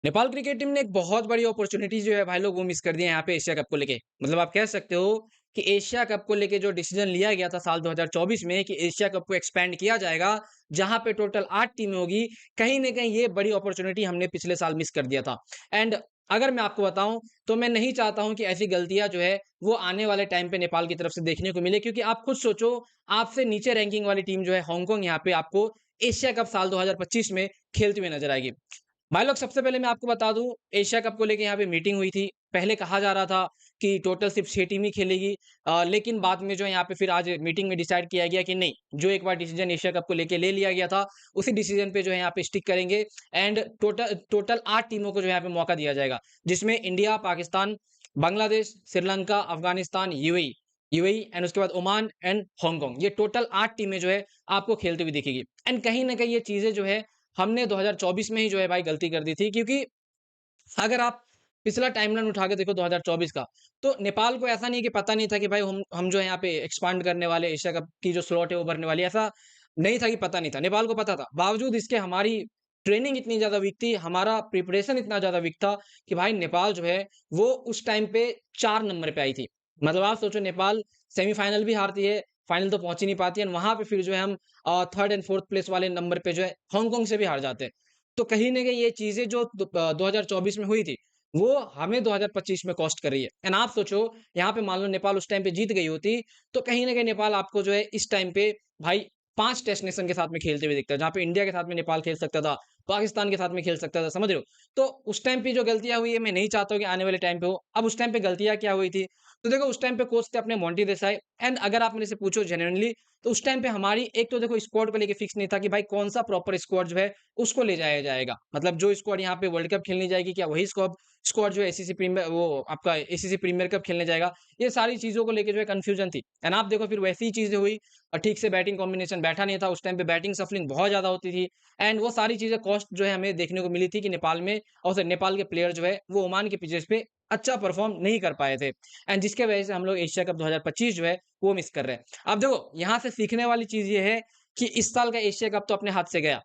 Nepal cricket team ने एक बहुत बड़ी अपॉर्चुनिटी जो है भाई लोग वो मिस कर दिया यहाँ पे एशिया कप को लेके। मतलब आप कह सकते हो कि एशिया कप को लेके जो डिसीजन लिया गया था साल 2024 में कि एशिया कप को एक्सपेंड किया जाएगा, जहां पे टोटल 8 टीमें होगी, कहीं न कहीं ये बड़ी अपॉर्चुनिटी हमने पिछले साल मिस कर दिया था। एंड अगर मैं आपको बताऊं तो मैं नहीं चाहता हूं कि ऐसी गलतियां जो है वो आने वाले टाइम पे नेपाल की तरफ से देखने को मिले, क्योंकि आप खुद सोचो, आपसे नीचे रैंकिंग वाली टीम जो है हांगकांग यहाँ पे आपको एशिया कप साल 2025 में खेलते हुए नजर आएगी। भाई लोग सबसे पहले मैं आपको बता दूं, एशिया कप को लेके यहाँ पे मीटिंग हुई थी। पहले कहा जा रहा था कि टोटल सिर्फ 6 टीम ही खेलेगी, लेकिन बाद में जो है यहाँ पे फिर आज मीटिंग में डिसाइड किया गया कि नहीं, जो एक बार डिसीजन एशिया कप को लेके ले लिया गया था, उसी डिसीजन पे जो है यहाँ पे स्टिक करेंगे। एंड टोटल टोटल 8 टीमों को जो है यहाँ पे मौका दिया जाएगा, जिसमें India, Pakistan, Bangladesh, Sri Lanka, Afghanistan, UAE and उसके बाद ओमान एंड हांगकांग। ये टोटल 8 टीमें जो है आपको खेलते हुए दिखेगी। एंड कहीं ना कहीं ये चीजें जो है हमने 2024 में ही जो है भाई गलती कर दी थी, क्योंकि अगर आप पिछला टाइमलाइन उठा के देखो 2024 का, तो नेपाल को ऐसा नहीं कि पता नहीं था कि भाई हम जो है यहाँ पे एक्सपांड करने वाले, एशिया कप की जो स्लॉट है वो भरने वाली है। ऐसा नहीं था कि पता नहीं था, नेपाल को पता था। बावजूद इसके हमारी ट्रेनिंग इतनी ज्यादा वीक थी, हमारा प्रिपरेशन इतना ज्यादा वीक था कि भाई नेपाल जो है वो उस टाइम पे 4 नंबर पे आई थी। मतलब आप सोचो, नेपाल सेमीफाइनल भी हारती है, फाइनल तो पहुंच ही नहीं पाती है, वहां पे फिर जो है हम थर्ड एंड फोर्थ प्लेस वाले नंबर पे जो है हांगकांग से भी हार जाते हैं। तो कहीं न कहीं ये चीज़ें जो 2024 में हुई थी, वो हमें 2025 में कॉस्ट कर रही है। एंड आप सोचो, यहाँ पे मान लो नेपाल उस टाइम पे जीत गई होती, तो कहीं न कहीं नेपाल आपको जो है इस टाइम पे भाई 5 टेस्ट नेशन के साथ में खेलते हुए दिखता है, जहाँ पे इंडिया के साथ में नेपाल खेल सकता था, पाकिस्तान के साथ में खेल सकता था, समझ रहे हो? तो उस टाइम पे जो गलतियाँ हुई है, मैं नहीं चाहता हूँ कि आने वाले टाइम पे हो। अब उस टाइम पे गलतियाँ क्या हुई थी? तो देखो, उस टाइम पे कोच थे अपने मोंटी देसाई। एंड अगर आप मेरे से पूछो जेन्युइनली, तो उस टाइम पे हमारी एक तो देखो स्क्वाड को लेके फिक्स नहीं था कि भाई कौन-सा प्रॉपर स्क्वाड जो है उसको ले जाया जाएगा। मतलब जो स्क्वाड यहाँ पे वर्ल्ड कप खेलने जाएगी, क्या वही स्क्वाड स्क्वाड जो है एसीसी प्रीमियर, वो आपका एसीसी प्रीमियर कप खेलने जाएगा? ये सारी चीज़ों को लेके जो है कन्फ्यूजन थी। एंड आप देखो फिर वैसी ही चीज़ें हुई, ठीक से बैटिंग कॉम्बिनेशन बैठा नहीं था, उस टाइम पे बैटिंग सफलिंग बहुत ज़्यादा होती थी। एंड वो सारी चीज़ें कॉस्ट जो है हमें देखने को मिली थी कि नेपाल में, और फिर नेपाल के प्लेयर जो है वो ओमान के पिचेस पे अच्छा परफॉर्म नहीं कर पाए थे। एंड जिसके वजह से हम लोग एशिया कप 2025 जो है वो मिस कर रहे हैं। अब देखो, यहाँ से सीखने वाली चीज़ ये है कि इस साल का एशिया कप तो अपने हाथ से गया।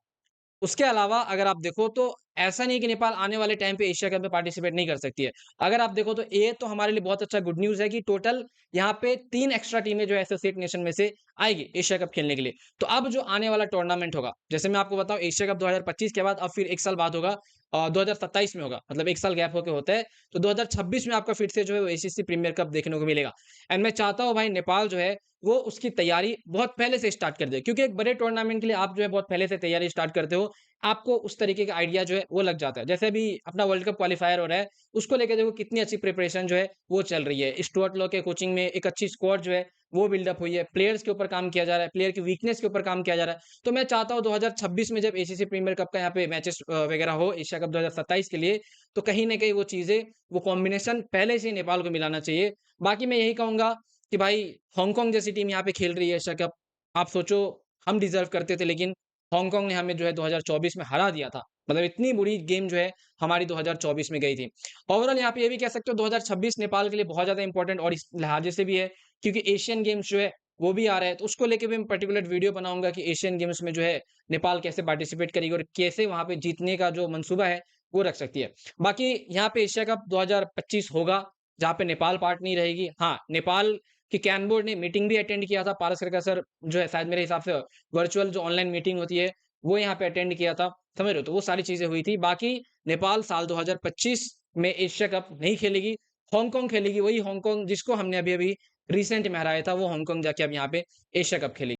उसके अलावा अगर आप देखो तो ऐसा नहीं है कि नेपाल आने वाले टाइम पे एशिया कप में पार्टिसिपेट नहीं कर सकती है। अगर आप देखो तो ये तो हमारे लिए बहुत अच्छा गुड न्यूज़ है कि टोटल यहाँ पे 3 एक्स्ट्रा टीमें जो है एसोसिएट नेशन में से आएगी एशिया कप खेलने के लिए। तो अब जो आने वाला टूर्नामेंट होगा, जैसे मैं आपको बताऊँ, एशिया कप 2025 के बाद अब फिर 1 साल बाद होगा, 2027 में होगा। मतलब 1 साल गैप होके होता है। तो 2026 में आपका फिर से जो है वो एसीसी प्रीमियर कप देखने को मिलेगा। एंड मैं चाहता हूँ भाई नेपाल जो है वो उसकी तैयारी बहुत पहले से स्टार्ट कर दे, क्योंकि एक बड़े टूर्नामेंट के लिए आप जो है बहुत पहले से तैयारी स्टार्ट करते हो, आपको उस तरीके का आइडिया जो है वो लग जाता है। जैसे अभी अपना वर्ल्ड कप क्वालीफायर हो रहा है, उसको लेके देखो कितनी अच्छी प्रिपरेशन जो है वो चल रही है। स्टुअर्ट लॉ के कोचिंग में एक अच्छी स्क्वाड जो है वो बिल्डअप हुई है। प्लेयर्स के ऊपर काम किया जा रहा है, प्लेयर की वीकनेस के ऊपर काम किया जा रहा है। तो मैं चाहता हूँ 2026 में जब एसीसी प्रीमियर कप का यहाँ पे मैचेस वगैरह हो एशिया कप 2027 के लिए, तो कहीं न कहीं वो चीज़ें, वो कॉम्बिनेशन पहले से ही नेपाल को मिलाना चाहिए। बाकी मैं यही कहूँगा कि भाई हांगकांग जैसी टीम यहाँ पे खेल रही है एशिया कप। आप सोचो, हम डिज़र्व करते थे, लेकिन हांगकांग ने हमें जो है 2024 में हरा दिया था। मतलब इतनी बुरी गेम जो है हमारी 2024 में गई थी। ओवरऑल यहाँ पे ये भी कह सकते हो 2026 नेपाल के लिए बहुत ज़्यादा इंपॉर्टेंट और इस लिहाजे से भी है, क्योंकि एशियन गेम्स जो है वो भी आ रहा है। तो उसको लेके भी मैं पर्टिकुलर वीडियो बनाऊँगा कि एशियन गेम्स में जो है नेपाल कैसे पार्टिसिपेट करेगी और कैसे वहाँ पे जीतने का जो मंसूबा है वो रख सकती है। बाकी यहाँ पे एशिया कप 2025 होगा, जहाँ पे नेपाल पार्ट नहीं रहेगी। हाँ, नेपाल कि कैन बोर्ड ने मीटिंग भी अटेंड किया था। पारस खरका सर जो है शायद मेरे हिसाब से वर्चुअल जो ऑनलाइन मीटिंग होती है, वो यहाँ पे अटेंड किया था। समझ रहे हो? तो वो सारी चीज़ें हुई थी। बाकी नेपाल साल 2025 में एशिया कप नहीं खेलेगी, हांगकांग खेलेगी। वही हांगकांग जिसको हमने अभी-अभी रिसेंट में हराया था, वो हांगकांग जाके अब यहाँ पे एशिया कप खेलेगी।